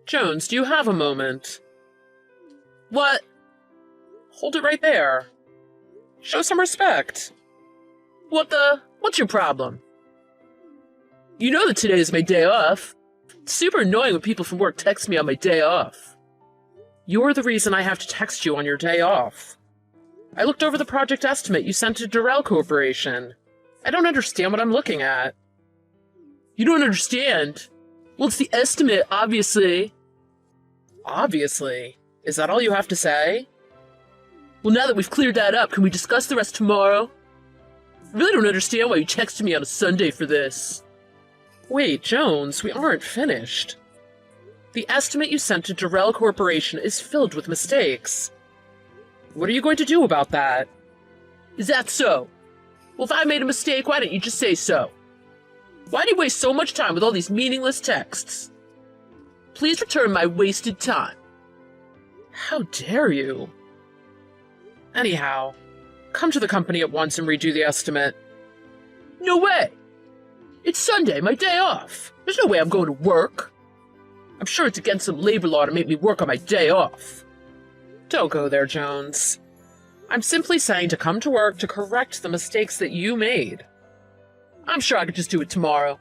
Jones, do you have a moment? What? Hold it right there. Show some respect. What's your problem? You know that today is my day off. It's super annoying when people from work text me on my day off. You're the reason I have to text you on your day off. I looked over the project estimate you sent to Durrell Corporation. I don't understand what I'm looking at. You don't understand? Well, it's the estimate, obviously. Obviously? Is that all you have to say? Well, now that we've cleared that up, can we discuss the rest tomorrow? I really don't understand why you texted me on a Sunday for this. Wait, Jones, we aren't finished. The estimate you sent to Durrell Corporation is filled with mistakes. What are you going to do about that? Is that so? Well, if I made a mistake, why didn't you just say so? Why do you waste so much time with all these meaningless texts? Please return my wasted time. How dare you? Anyhow, come to the company at once and redo the estimate. No way! It's Sunday, my day off. There's no way I'm going to work. I'm sure it's against some labor law to make me work on my day off. Don't go there, Jones. I'm simply saying to come to work to correct the mistakes that you made. I'm sure I could just do it tomorrow.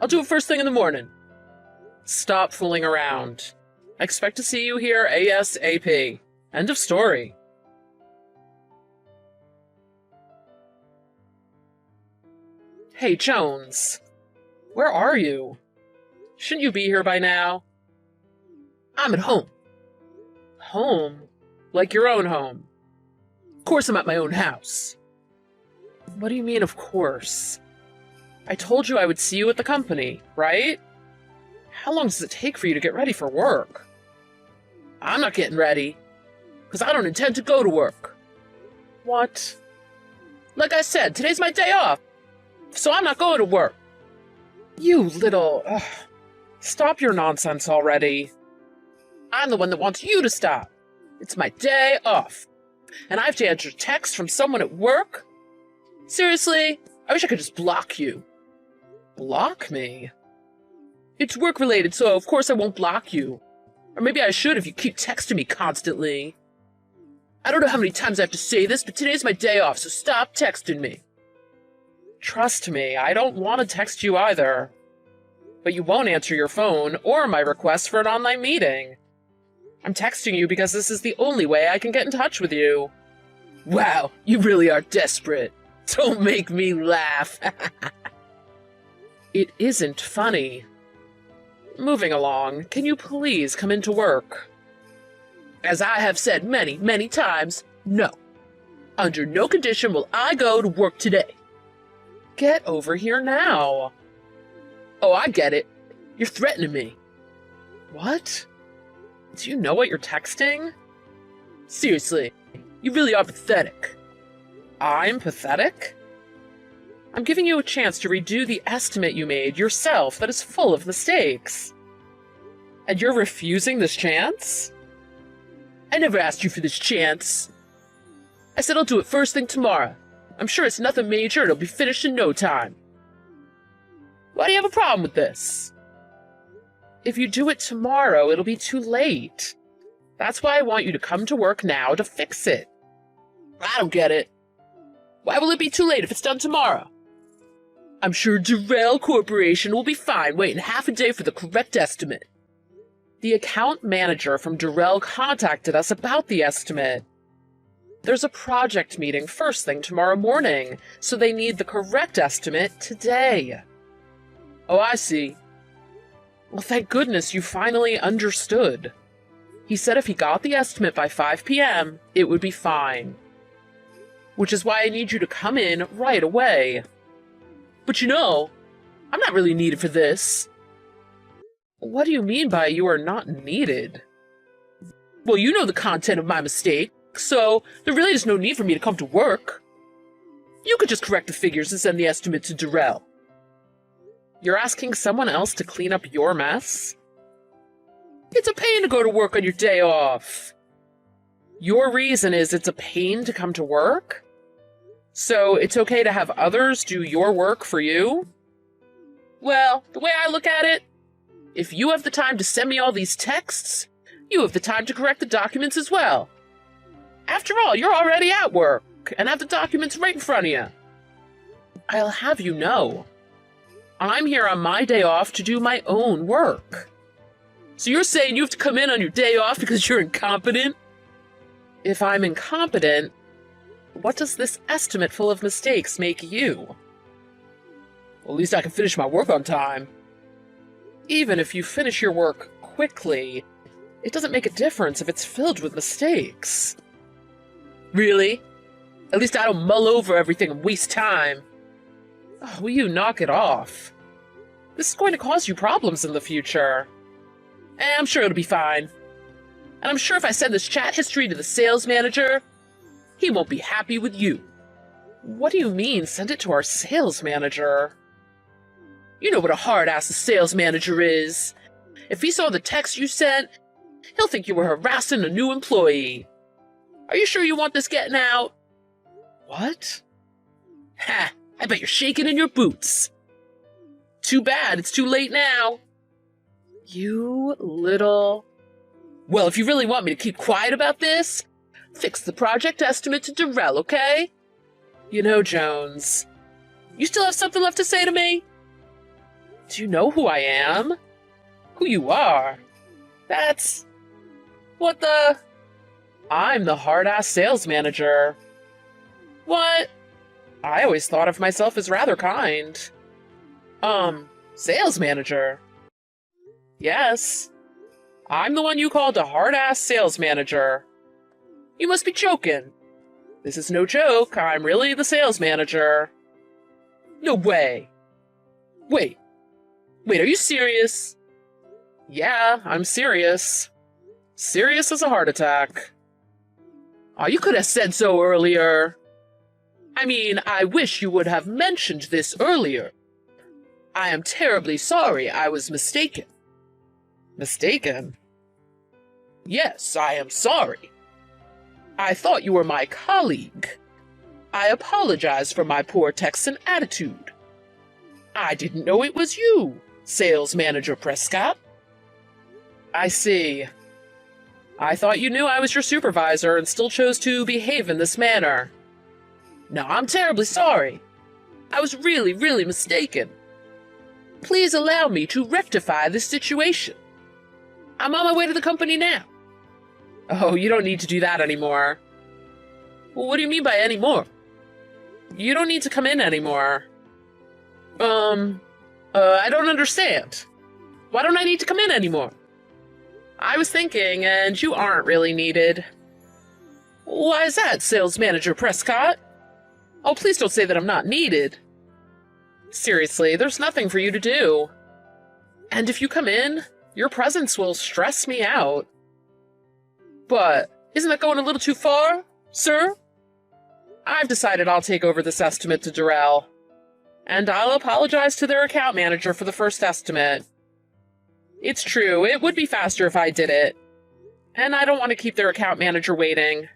I'll do it first thing in the morning. Stop fooling around. I expect to see you here ASAP. End of story. Hey, Jones. Where are you? Shouldn't you be here by now? I'm at home. Home? Like your own home? Of course I'm at my own house. What do you mean, of course? I told you I would see you at the company, right? How long does it take for you to get ready for work? I'm not getting ready, because I don't intend to go to work. What? Like I said, today's my day off, so I'm not going to work. You little... Stop your nonsense already. I'm the one that wants you to stop. It's my day off, and I have to answer texts from someone at work? Seriously? I wish I could just block you. Block me? It's work-related, so of course I won't block you. Or maybe I should if you keep texting me constantly. I don't know how many times I have to say this, but today's my day off, so stop texting me. Trust me, I don't want to text you either. But you won't answer your phone or my request for an online meeting. I'm texting you because this is the only way I can get in touch with you. Wow, you really are desperate. Don't make me laugh. It isn't funny. Moving along, can you please come into work? As I have said many, many times, no. Under no condition will I go to work today. Get over here now. Oh, I get it. You're threatening me. What? Do you know what you're texting? Seriously, you really are pathetic. I'm pathetic? I'm giving you a chance to redo the estimate you made yourself that is full of mistakes. And you're refusing this chance? I never asked you for this chance. I said I'll do it first thing tomorrow. I'm sure it's nothing major and it'll be finished in no time. Why do you have a problem with this? If you do it tomorrow, it'll be too late. That's why I want you to come to work now to fix it. I don't get it. Why will it be too late if it's done tomorrow? I'm sure Durrell Corporation will be fine waiting half a day for the correct estimate. The account manager from Durrell contacted us about the estimate. There's a project meeting first thing tomorrow morning, so they need the correct estimate today. Oh, I see. Well, thank goodness you finally understood. He said if he got the estimate by 5 p.m., it would be fine. Which is why I need you to come in right away. But you know, I'm not really needed for this. What do you mean by you are not needed? Well, you know the content of my mistake, so there really is no need for me to come to work. You could just correct the figures and send the estimate to Durrell. You're asking someone else to clean up your mess? It's a pain to go to work on your day off. Your reason is it's a pain to come to work? So it's okay to have others do your work for you? Well, the way I look at it, If you have the time to send me all these texts, you have the time to correct the documents as well. After all, you're already at work and have the documents right in front of you. I'll have you know, I'm here on my day off to do my own work. So you're saying you have to come in on your day off because you're incompetent? If I'm incompetent, what does this estimate full of mistakes make you? Well, at least I can finish my work on time. Even if you finish your work quickly, it doesn't make a difference if it's filled with mistakes. Really? At least I don't mull over everything and waste time. Oh, will you knock it off? This is going to cause you problems in the future. I'm sure it'll be fine. And I'm sure if I send this chat history to the sales manager, he won't be happy with you. What do you mean, send it to our sales manager? You know what a hard-ass sales manager is. If he saw the text you sent, he'll think you were harassing a new employee. Are you sure you want this getting out? What? Ha! I bet you're shaking in your boots. Too bad, it's too late now. You little... Well, if you really want me to keep quiet about this, fix the project estimate to Darrell, okay? You know, Jones, you still have something left to say to me? Do you know who I am? Who you are? That's... What the... I'm the hard-ass sales manager. What? I always thought of myself as rather kind. Sales manager? Yes. I'm the one you called a hard-ass sales manager. You must be joking. This is no joke. I'm really the sales manager. No way. Wait, are you serious? Yeah, I'm serious. Serious as a heart attack. Oh, you could have said so earlier. I mean, I wish you would have mentioned this earlier. I am terribly sorry I was mistaken. Mistaken? Yes, I am sorry. I thought you were my colleague. I apologize for my poor Texan attitude. I didn't know it was you, Sales Manager Prescott. I see. I thought you knew I was your supervisor and still chose to behave in this manner. No, I'm terribly sorry. I was really, really mistaken. Please allow me to rectify this situation. I'm on my way to the company now. Oh, you don't need to do that anymore. Well, what do you mean by anymore? You don't need to come in anymore. I don't understand. Why don't I need to come in anymore? I was thinking, and you aren't really needed. Why is that, Sales Manager Prescott? Oh, please don't say that I'm not needed. Seriously, there's nothing for you to do. And if you come in, your presence will stress me out. But isn't that going a little too far, sir? I've decided I'll take over this estimate to Darrell. And I'll apologize to their account manager for the first estimate. It's true, it would be faster if I did it. And I don't want to keep their account manager waiting.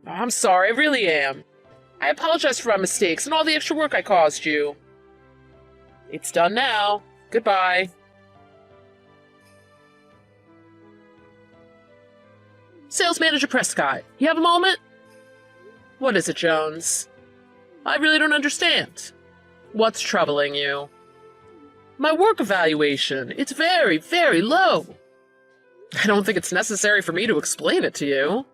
I'm sorry, I really am. I apologize for my mistakes and all the extra work I caused you. It's done now. Goodbye. Sales Manager Prescott, you have a moment? What is it, Jones? I really don't understand. What's troubling you? My work evaluation. It's very, very low. I don't think it's necessary for me to explain it to you.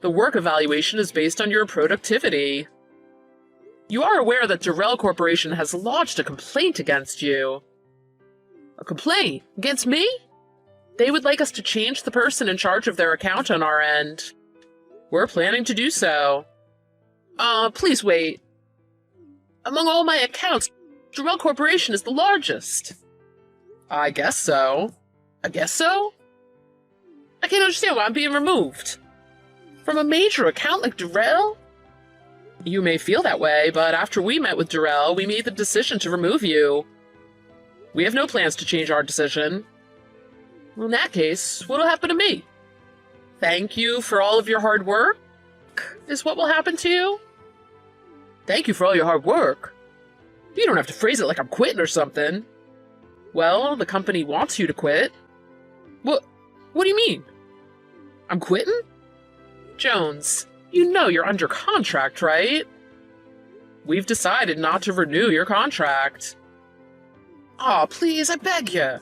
The work evaluation is based on your productivity. You are aware that Darrell Corporation has lodged a complaint against you. A complaint? Against me? They would like us to change the person in charge of their account on our end. We're planning to do so. Please wait. Among all my accounts, Darrell Corporation is the largest. I guess so. I guess so? I can't understand why I'm being removed. From a major account like Darrell? You may feel that way, but after we met with Darrell, we made the decision to remove you. We have no plans to change our decision. Well, in that case, what'll happen to me? Thank you for all of your hard work? Is what will happen to you? Thank you for all your hard work? You don't have to phrase it like I'm quitting or something. Well, the company wants you to quit. What do you mean? I'm quitting? Jones, you know you're under contract, right? We've decided not to renew your contract. Aw, please, I beg you.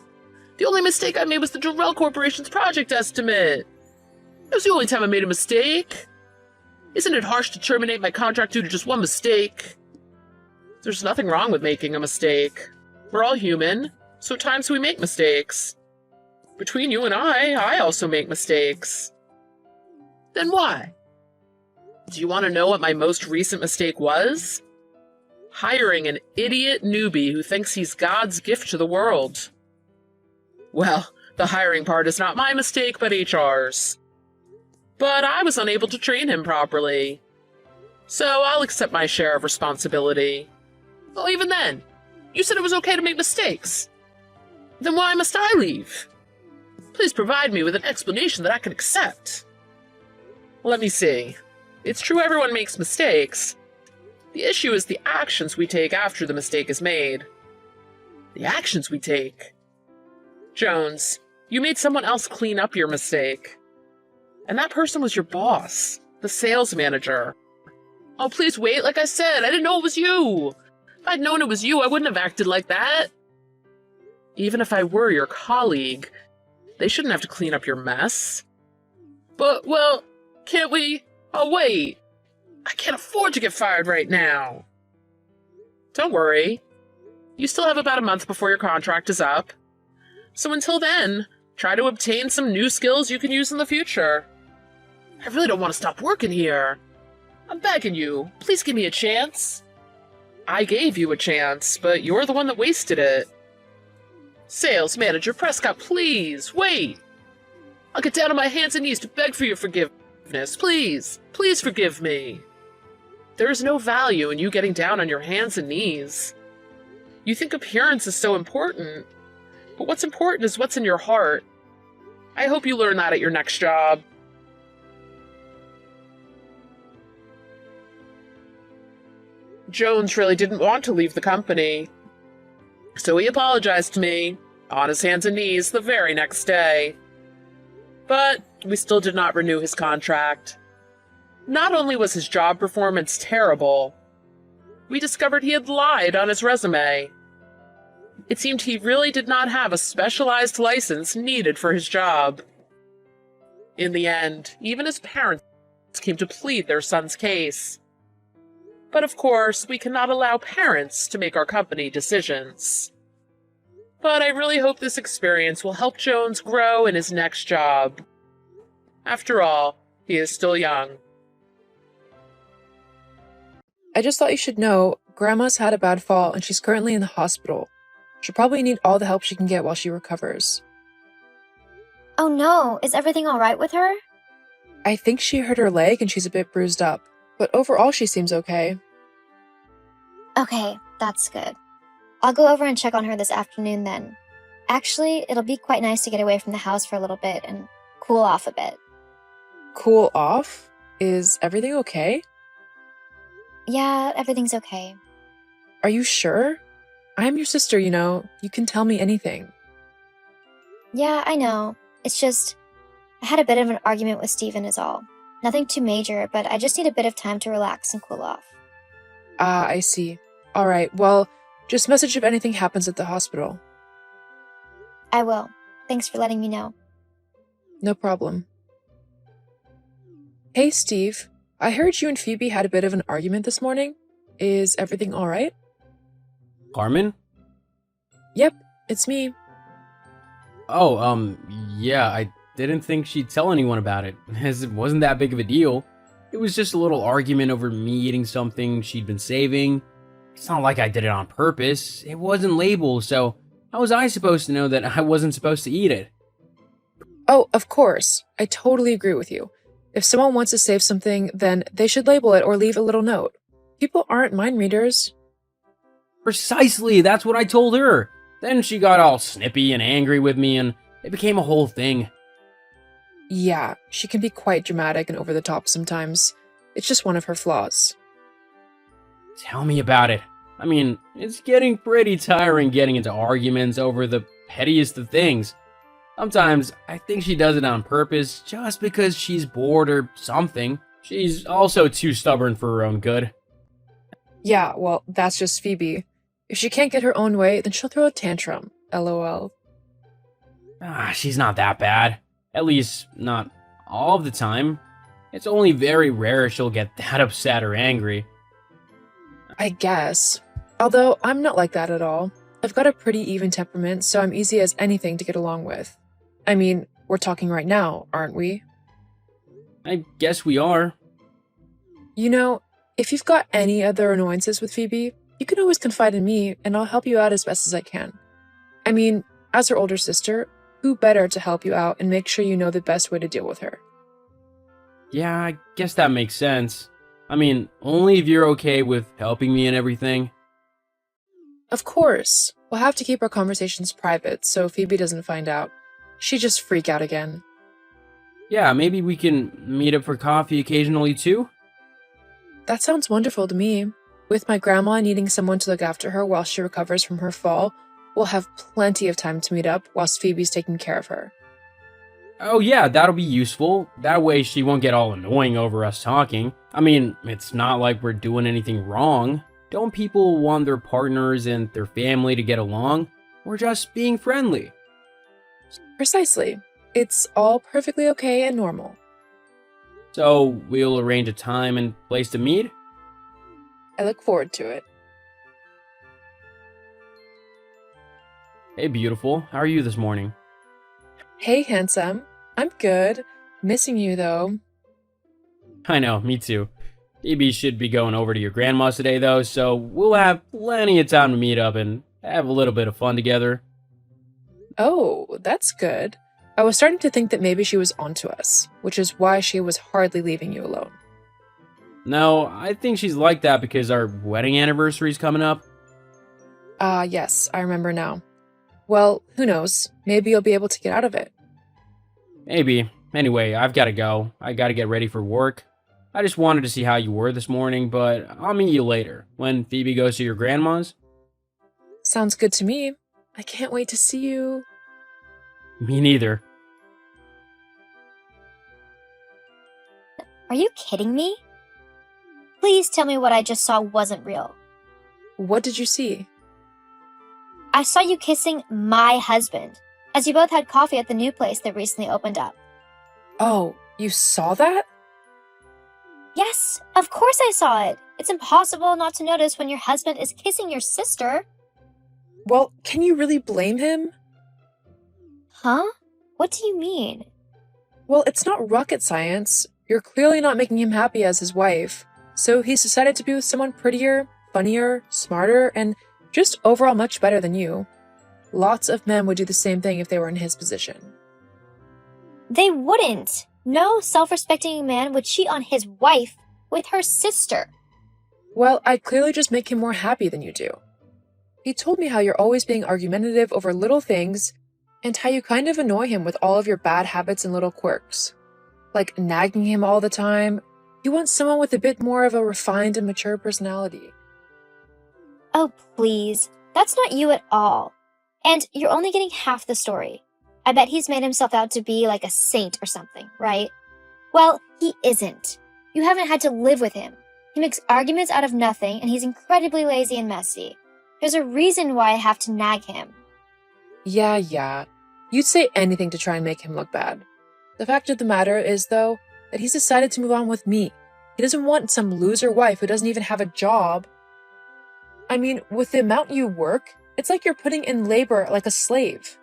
The only mistake I made was the Durrell Corporation's project estimate. It was the only time I made a mistake. Isn't it harsh to terminate my contract due to just one mistake? There's nothing wrong with making a mistake. We're all human, so at times we make mistakes. Between you and I also make mistakes. Then why? Do you want to know what my most recent mistake was? Hiring an idiot newbie who thinks he's God's gift to the world. Well, the hiring part is not my mistake, but HR's. But I was unable to train him properly. So I'll accept my share of responsibility. Well, even then, you said it was okay to make mistakes. Then why must I leave? Please provide me with an explanation that I can accept. Let me see. It's true everyone makes mistakes. The issue is the actions we take after the mistake is made. The actions we take. Jones, you made someone else clean up your mistake. And that person was your boss, the sales manager. Oh, please wait, like I said, I didn't know it was you. If I'd known it was you, I wouldn't have acted like that. Even if I were your colleague, they shouldn't have to clean up your mess. But, well, can't we? Oh, wait. I can't afford to get fired right now. Don't worry. You still have about a month before your contract is up. So until then, try to obtain some new skills you can use in the future. I really don't want to stop working here. I'm begging you, please give me a chance. I gave you a chance, but you're the one that wasted it. Sales Manager Prescott, please, wait. I'll get down on my hands and knees to beg for your forgiveness. Please, please forgive me. There is no value in you getting down on your hands and knees. You think appearance is so important, but what's important is what's in your heart. I hope you learn that at your next job. Jones really didn't want to leave the company, so he apologized to me, on his hands and knees, the very next day. But we still did not renew his contract. Not only was his job performance terrible, we discovered he had lied on his resume. It seemed he really did not have a specialized license needed for his job. In the end, even his parents came to plead their son's case. But of course, we cannot allow parents to make our company decisions. But I really hope this experience will help Jones grow in his next job. After all, he is still young. I just thought you should know, Grandma's had a bad fall and she's currently in the hospital. She'll probably need all the help she can get while she recovers. Oh no, is everything alright with her? I think she hurt her leg and she's a bit bruised up, but overall she seems okay. Okay, that's good. I'll go over and check on her this afternoon then. Actually, it'll be quite nice to get away from the house for a little bit and cool off a bit. Cool off? Is everything okay? Yeah, everything's okay. Are you sure? I'm your sister, you know. You can tell me anything. Yeah, I know. It's just, I had a bit of an argument with Steven is all. Nothing too major, but I just need a bit of time to relax and cool off. Ah, I see. Alright, well, just message if anything happens at the hospital. I will. Thanks for letting me know. No problem. Hey, Steve. I heard you and Phoebe had a bit of an argument this morning. Is everything alright? Carmen? Yep, it's me. Oh, yeah, I didn't think she'd tell anyone about it, as it wasn't that big of a deal. It was just a little argument over me eating something she'd been saving. It's not like I did it on purpose. It wasn't labeled, so how was I supposed to know that I wasn't supposed to eat it? Oh, of course. I totally agree with you. If someone wants to save something, then they should label it or leave a little note. People aren't mind readers. Precisely, that's what I told her. Then she got all snippy and angry with me, and it became a whole thing. Yeah, she can be quite dramatic and over the top sometimes. It's just one of her flaws. Tell me about it. I mean, it's getting pretty tiring getting into arguments over the pettiest of things. Sometimes I think she does it on purpose just because she's bored or something. She's also too stubborn for her own good. Yeah, well, that's just Phoebe. If she can't get her own way, then she'll throw a tantrum. LOL. She's not that bad. At least, not all of the time. It's only very rare she'll get that upset or angry. I guess. Although, I'm not like that at all. I've got a pretty even temperament, so I'm easy as anything to get along with. I mean, we're talking right now, aren't we? I guess we are. You know, if you've got any other annoyances with Phoebe, you can always confide in me, and I'll help you out as best as I can. I mean, as her older sister, who better to help you out and make sure you know the best way to deal with her? Yeah, I guess that makes sense. I mean, only if you're okay with helping me and everything. Of course. We'll have to keep our conversations private so Phoebe doesn't find out. She'd just freak out again. Yeah, maybe we can meet up for coffee occasionally too? That sounds wonderful to me. With my grandma needing someone to look after her while she recovers from her fall, we'll have plenty of time to meet up whilst Phoebe's taking care of her. Oh yeah, that'll be useful. That way she won't get all annoying over us talking. I mean, it's not like we're doing anything wrong. Don't people want their partners and their family to get along? We're just being friendly. Precisely. It's all perfectly okay and normal. So, we'll arrange a time and place to meet? I look forward to it. Hey beautiful, how are you this morning? Hey, handsome. I'm good. Missing you, though. I know, me too. Phoebe should be going over to your grandma's today though, so we'll have plenty of time to meet up and have a little bit of fun together. Oh, that's good. I was starting to think that maybe she was onto us, which is why she was hardly leaving you alone. No, I think she's like that because our wedding anniversary's coming up. Yes, I remember now. Well, who knows? Maybe you'll be able to get out of it. Maybe. Anyway, I've gotta go. I gotta get ready for work. I just wanted to see how you were this morning, but I'll meet you later, when Phoebe goes to your grandma's. Sounds good to me. I can't wait to see you. Me neither. Are you kidding me? Please tell me what I just saw wasn't real. What did you see? I saw you kissing my husband, as you both had coffee at the new place that recently opened up. Oh, you saw that? Yes, of course I saw it. It's impossible not to notice when your husband is kissing your sister. Well, can you really blame him? Huh? What do you mean? Well, it's not rocket science. You're clearly not making him happy as his wife. So he's decided to be with someone prettier, funnier, smarter, and just overall much better than you. Lots of men would do the same thing if they were in his position. They wouldn't. No self-respecting man would cheat on his wife with her sister. Well, I'd clearly just make him more happy than you do. He told me how you're always being argumentative over little things, and how you kind of annoy him with all of your bad habits and little quirks. Like nagging him all the time. You want someone with a bit more of a refined and mature personality. Oh, please. That's not you at all. And you're only getting half the story. I bet he's made himself out to be like a saint or something, right? Well, he isn't. You haven't had to live with him. He makes arguments out of nothing, and he's incredibly lazy and messy. There's a reason why I have to nag him. Yeah. You'd say anything to try and make him look bad. The fact of the matter is, though, that he's decided to move on with me. He doesn't want some loser wife who doesn't even have a job. I mean, with the amount you work, it's like you're putting in labor like a slave.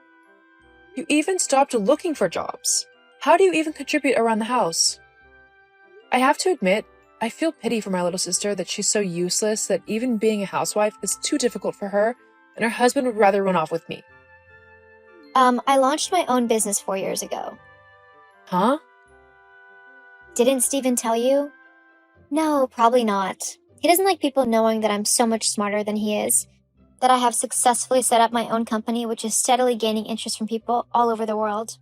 You even stopped looking for jobs. How do you even contribute around the house? I have to admit, I feel pity for my little sister that she's so useless that even being a housewife is too difficult for her, and her husband would rather run off with me. I launched my own business 4 years ago. Huh? Didn't Steven tell you? No, probably not. He doesn't like people knowing that I'm so much smarter than he is. That I have successfully set up my own company, which is steadily gaining interest from people all over the world.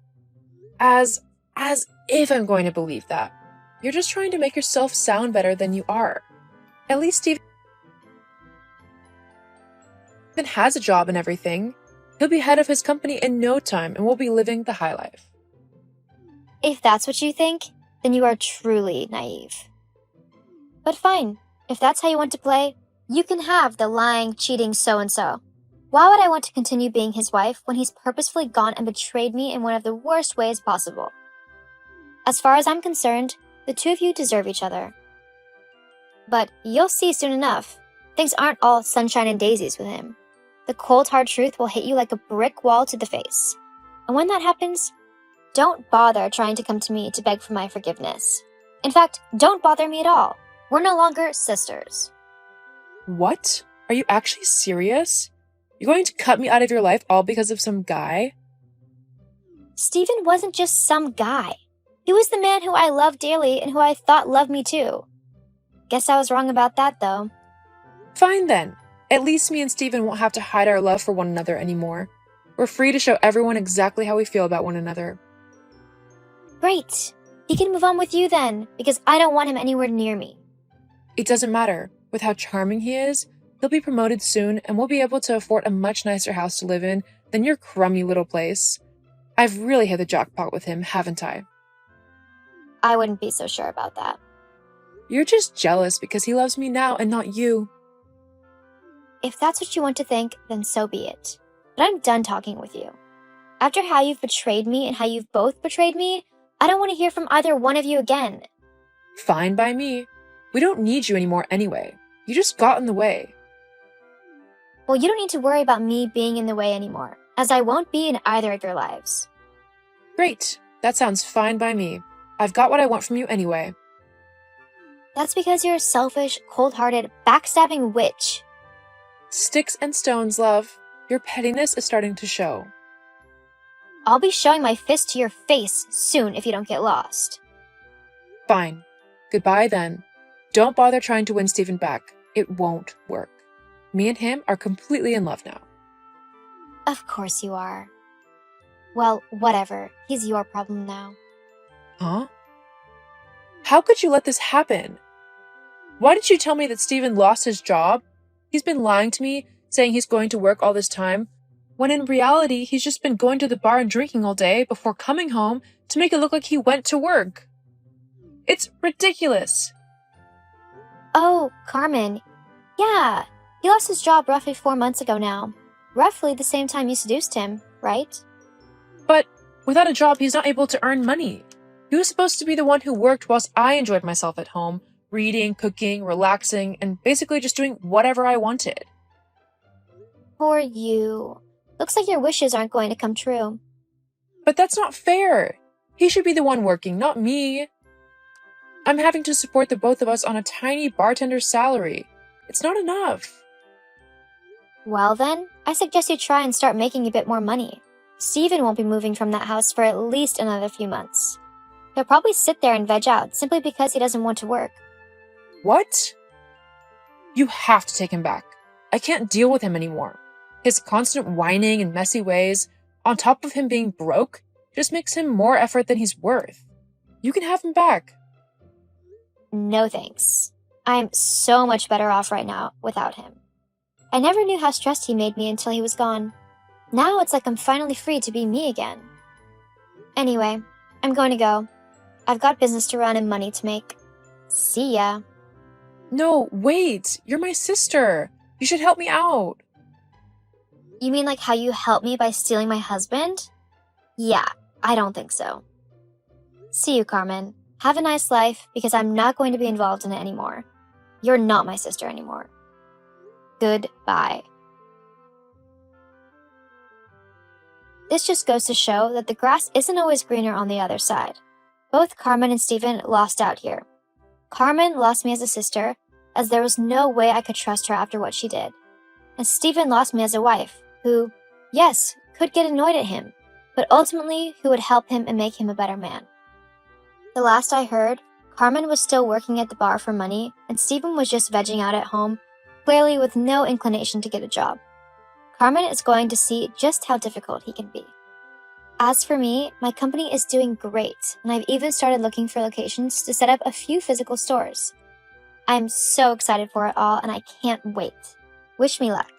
As if I'm going to believe that. You're just trying to make yourself sound better than you are. At least Steven... Stephen has a job and everything. He'll be head of his company in no time and we'll be living the high life. If that's what you think, then you are truly naive. But fine, if that's how you want to play, you can have the lying, cheating so-and-so. Why would I want to continue being his wife when he's purposefully gone and betrayed me in one of the worst ways possible? As far as I'm concerned, the two of you deserve each other. But you'll see soon enough, things aren't all sunshine and daisies with him. The cold hard truth will hit you like a brick wall to the face. And when that happens, don't bother trying to come to me to beg for my forgiveness. In fact, don't bother me at all. We're no longer sisters. What? Are you actually serious? You're going to cut me out of your life all because of some guy? Stephen wasn't just some guy. He was the man who I loved dearly and who I thought loved me too. Guess I was wrong about that, though. Fine then. At least me and Stephen won't have to hide our love for one another anymore. We're free to show everyone exactly how we feel about one another. Great. He can move on with you then, because I don't want him anywhere near me. It doesn't matter. With how charming he is, he'll be promoted soon and we'll be able to afford a much nicer house to live in than your crummy little place. I've really hit the jackpot with him, haven't I? I wouldn't be so sure about that. You're just jealous because he loves me now and not you. If that's what you want to think, then so be it. But I'm done talking with you. After how you've betrayed me and how you've both betrayed me, I don't want to hear from either one of you again. Fine by me. We don't need you anymore anyway. You just got in the way. Well, you don't need to worry about me being in the way anymore, as I won't be in either of your lives. Great. That sounds fine by me. I've got what I want from you anyway. That's because you're a selfish, cold-hearted, backstabbing witch. Sticks and stones, love. Your pettiness is starting to show. I'll be showing my fist to your face soon if you don't get lost. Fine. Goodbye then. Don't bother trying to win Stephen back. It won't work. Me and him are completely in love now. Of course you are. Well, whatever. He's your problem now. Huh? How could you let this happen? Why did you tell me that Stephen lost his job? He's been lying to me, saying he's going to work all this time, when in reality he's just been going to the bar and drinking all day before coming home to make it look like he went to work. It's ridiculous. Oh, Carmen. Yeah, he lost his job roughly 4 months ago now. Roughly the same time you seduced him, right? But without a job, he's not able to earn money. He was supposed to be the one who worked whilst I enjoyed myself at home, reading, cooking, relaxing, and basically just doing whatever I wanted. Poor you. Looks like your wishes aren't going to come true. But that's not fair. He should be the one working, not me. I'm having to support the both of us on a tiny bartender's salary. It's not enough. Well then, I suggest you try and start making a bit more money. Stephen won't be moving from that house for at least another few months. He'll probably sit there and veg out simply because he doesn't want to work. What? You have to take him back. I can't deal with him anymore. His constant whining and messy ways, on top of him being broke, just makes him more effort than he's worth. You can have him back. No thanks. I'm so much better off right now without him. I never knew how stressed he made me until he was gone. Now it's like I'm finally free to be me again. Anyway, I'm going to go. I've got business to run and money to make. See ya. No, wait. You're my sister. You should help me out. You mean like how you helped me by stealing my husband? Yeah, I don't think so. See you, Carmen. Have a nice life, because I'm not going to be involved in it anymore. You're not my sister anymore. Goodbye. This just goes to show that the grass isn't always greener on the other side. Both Carmen and Stephen lost out here. Carmen lost me as a sister, as there was no way I could trust her after what she did. And Stephen lost me as a wife, who, yes, could get annoyed at him, but ultimately who would help him and make him a better man. The last I heard, Carmen was still working at the bar for money, and Stephen was just vegging out at home, clearly with no inclination to get a job. Carmen is going to see just how difficult he can be. As for me, my company is doing great, and I've even started looking for locations to set up a few physical stores. I'm so excited for it all, and I can't wait. Wish me luck.